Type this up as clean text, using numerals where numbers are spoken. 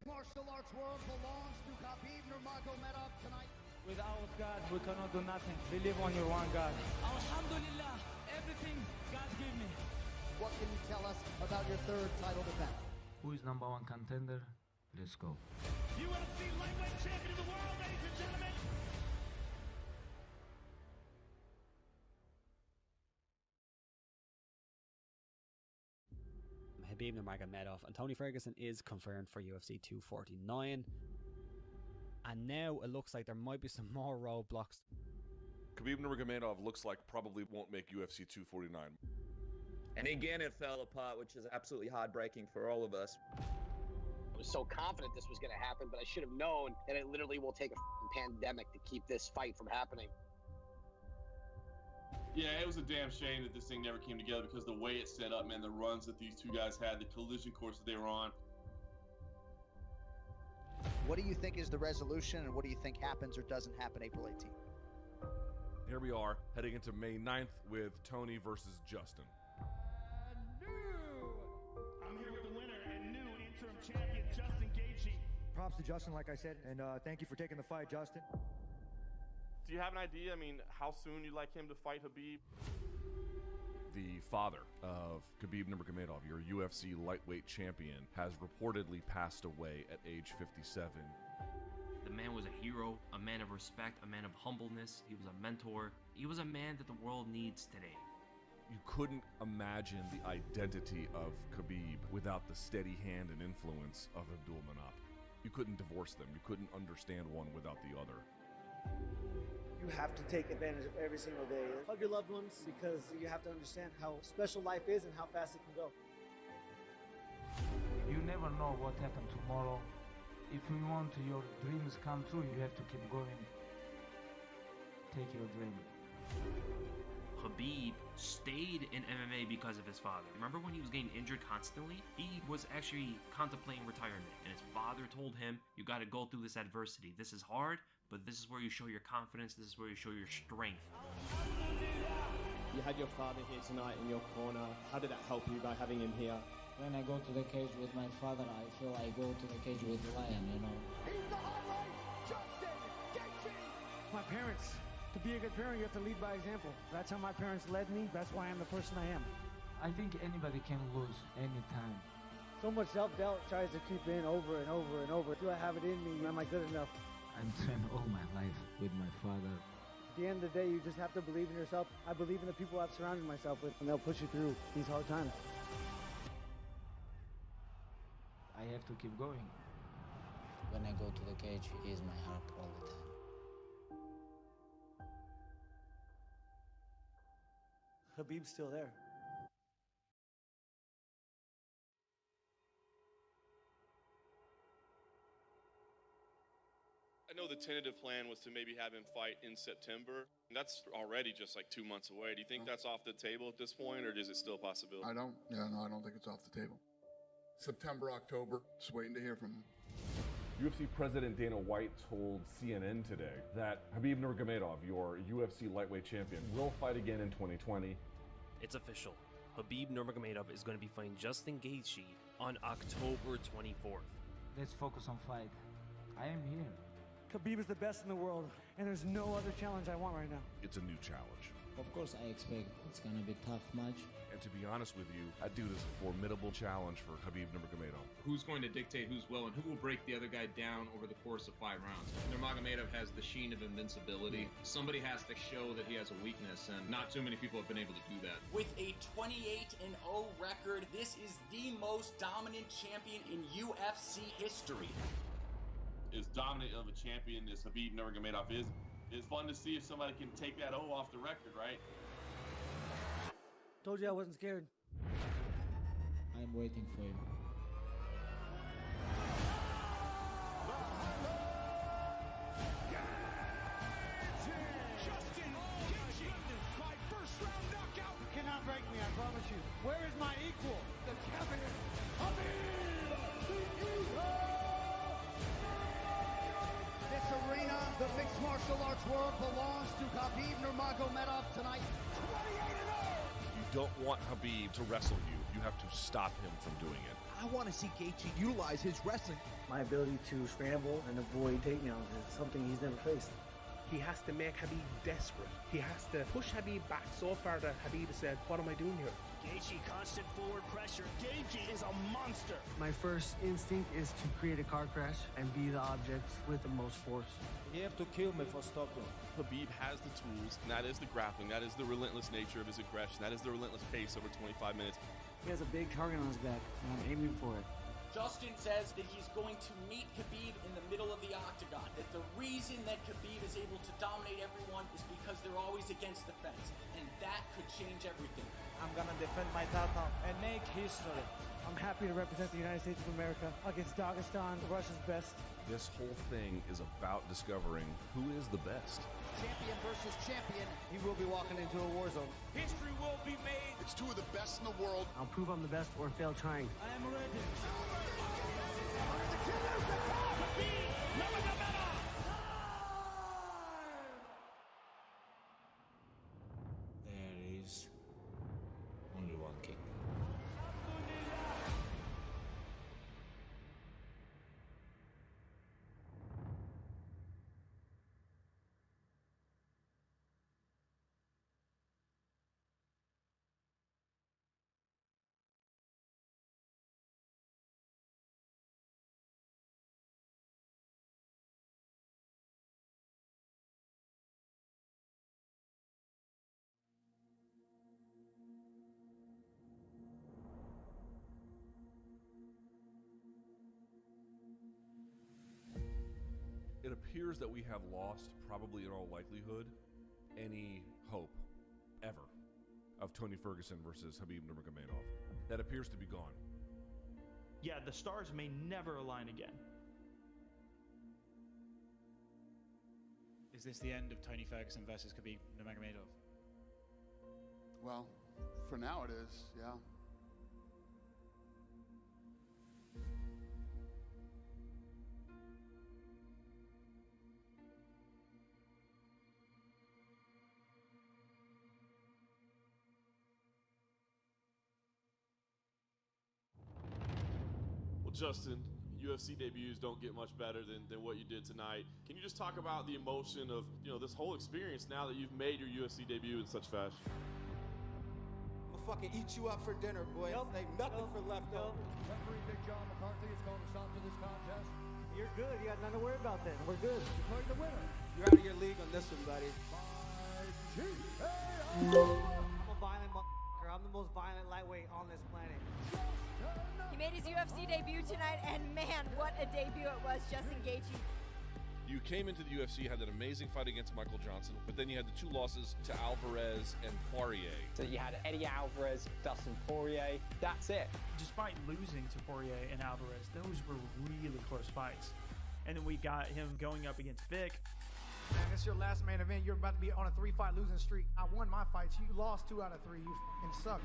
martial arts world belongs to Khabib Nurmagomedov tonight. Without God, we cannot do nothing. Believe on your one God. Alhamdulillah, everything God gave me. What can you tell us about your third title defense? Who is number one contender? Let's go. UFC lightweight champion of the world, ladies and gentlemen. Khabib Nurmagomedov and Tony Ferguson is confirmed for UFC 249, and now it looks like there might be some more roadblocks. Khabib Nurmagomedov looks like probably won't make UFC 249. And again, it fell apart, which is absolutely heartbreaking for all of us. I was so confident this was going to happen, but I should have known that it literally will take a pandemic to keep this fight from happening. Yeah, it was a damn shame that this thing never came together because the way it's set up, man, the runs that these two guys had, the collision course that they were on. What do you think is the resolution, and what do you think happens or doesn't happen April 18th? Here we are, heading into May 9th with Tony versus Justin. I'm here with the winner and new interim champion, Justin Gaethje. Props to Justin, like I said, and thank you for taking the fight, Justin. Do you have an idea, how soon you'd like him to fight Khabib? The father of Khabib Nurmagomedov, your UFC lightweight champion, has reportedly passed away at age 57. The man was a hero, a man of respect, a man of humbleness. He was a mentor. He was a man that the world needs today. You couldn't imagine the identity of Khabib without the steady hand and influence of Abdulmanap. You couldn't divorce them. You couldn't understand one without the other. You have to take advantage of every single day. Hug your loved ones, because you have to understand how special life is and how fast it can go. You never know what happened tomorrow. If you want your dreams come true, you have to keep going. Take your dream. Khabib stayed in MMA because of his father. Remember when he was getting injured constantly? He was actually contemplating retirement, and his father told him, you got to go through this adversity. This is hard, but this is where you show your confidence. This is where you show your strength. You had your father here tonight in your corner. How did that help you by having him here? When I go to the cage with my father, I feel I go to the cage with the lion, He's the highlight, Justin Gaethje! My parents. To be a good parent, you have to lead by example. That's how my parents led me. That's why I'm the person I am. I think anybody can lose anytime. So much self-doubt tries to creep in over and over and over. Do I have it in me? Am I good enough? I'm trained all my life with my father. At the end of the day, you just have to believe in yourself. I believe in the people I've surrounded myself with, and they'll push you through these hard times. I have to keep going. When I go to the cage, he is my heart all the time. Khabib's still there. I know the tentative plan was to maybe have him fight in September. That's already just like 2 months away. Do you think that's off the table at this point, or is it still a possibility? I don't think it's off the table. September, October, just waiting to hear from him. UFC President Dana White told CNN today that Khabib Nurmagomedov, your UFC lightweight champion, will fight again in 2020. It's official. Khabib Nurmagomedov is going to be fighting Justin Gaethje on October 24th. Let's focus on fight. I am here. Khabib is the best in the world, and there's no other challenge I want right now. It's a new challenge. Of course, I expect it's gonna be a tough match. And to be honest with you, that dude is a formidable challenge for Khabib Nurmagomedov. Who's going to dictate who's will and who will break the other guy down over the course of 5 rounds? Nurmagomedov has the sheen of invincibility. Somebody has to show that he has a weakness, and not too many people have been able to do that. With a 28-0 record, this is the most dominant champion in UFC history. As dominant of a champion as Khabib Nurmagomedov is, it's fun to see if somebody can take that O off the record, right? Told you I wasn't scared. I'm waiting for you. Justin Gaethje, my first round knockout. You cannot break me, I promise you. Where is my equal? The champion, Khabib! This arena, the mixed martial arts world belongs to Khabib Nurmagomedov tonight. 28-0! You don't want Khabib to wrestle you. You have to stop him from doing it. I want to see Gaethje utilize his wrestling. My ability to scramble and avoid takedowns is something he's never faced. He has to make Khabib desperate. He has to push Khabib back so far that Khabib has said, what am I doing here? Gaethje, constant forward pressure. Gaethje is a monster. My first instinct is to create a car crash and be the object with the most force. You have to kill me for stopping. Khabib has the tools, and that is the grappling, that is the relentless nature of his aggression, that is the relentless pace over 25 minutes. He has a big target on his back, and I'm aiming for it. Justin says that he's going to meet Khabib in the middle of the octagon, that the reason that Khabib is able to dominate everyone is because they're always against the fence, and that could change everything. I'm gonna defend my title and make history. I'm happy to represent the United States of America against Dagestan, Russia's best. This whole thing is about discovering who is the best. Champion versus champion. He will be walking into a war zone. History will be made. It's two of the best in the world. I'll prove I'm the best or fail trying. I am ready. There is only one king. It appears that we have lost, probably in all likelihood, any hope, ever, of Tony Ferguson versus Khabib Nurmagomedov. That appears to be gone. Yeah, the stars may never align again. Is this the end of Tony Ferguson versus Khabib Nurmagomedov? Well, for now it is, yeah. Justin, UFC debuts don't get much better than what you did tonight. Can you just talk about the emotion of, this whole experience now that you've made your UFC debut in such fashion? I'm gonna fucking eat you up for dinner, boy. Ain't nothing for leftovers. Referee Big John McCarthy is going to stop to this contest. You're good. You got nothing to worry about then. We're good. Declaring the winner. You're out of your league on this one, buddy. I'm a violent motherfucker. I'm the most violent lightweight on this planet. He made his UFC debut tonight, and man, what a debut it was, Justin Gaethje. You came into the UFC, had an amazing fight against Michael Johnson, but then you had the two losses to Alvarez and Poirier. So you had Eddie Alvarez, Dustin Poirier, that's it. Despite losing to Poirier and Alvarez, those were really close fights. And then we got him going up against Vic. Man, it's your last main event. You're about to be on a 3-fight losing streak. I won my fights. You lost 2 out of 3. You fucking suck.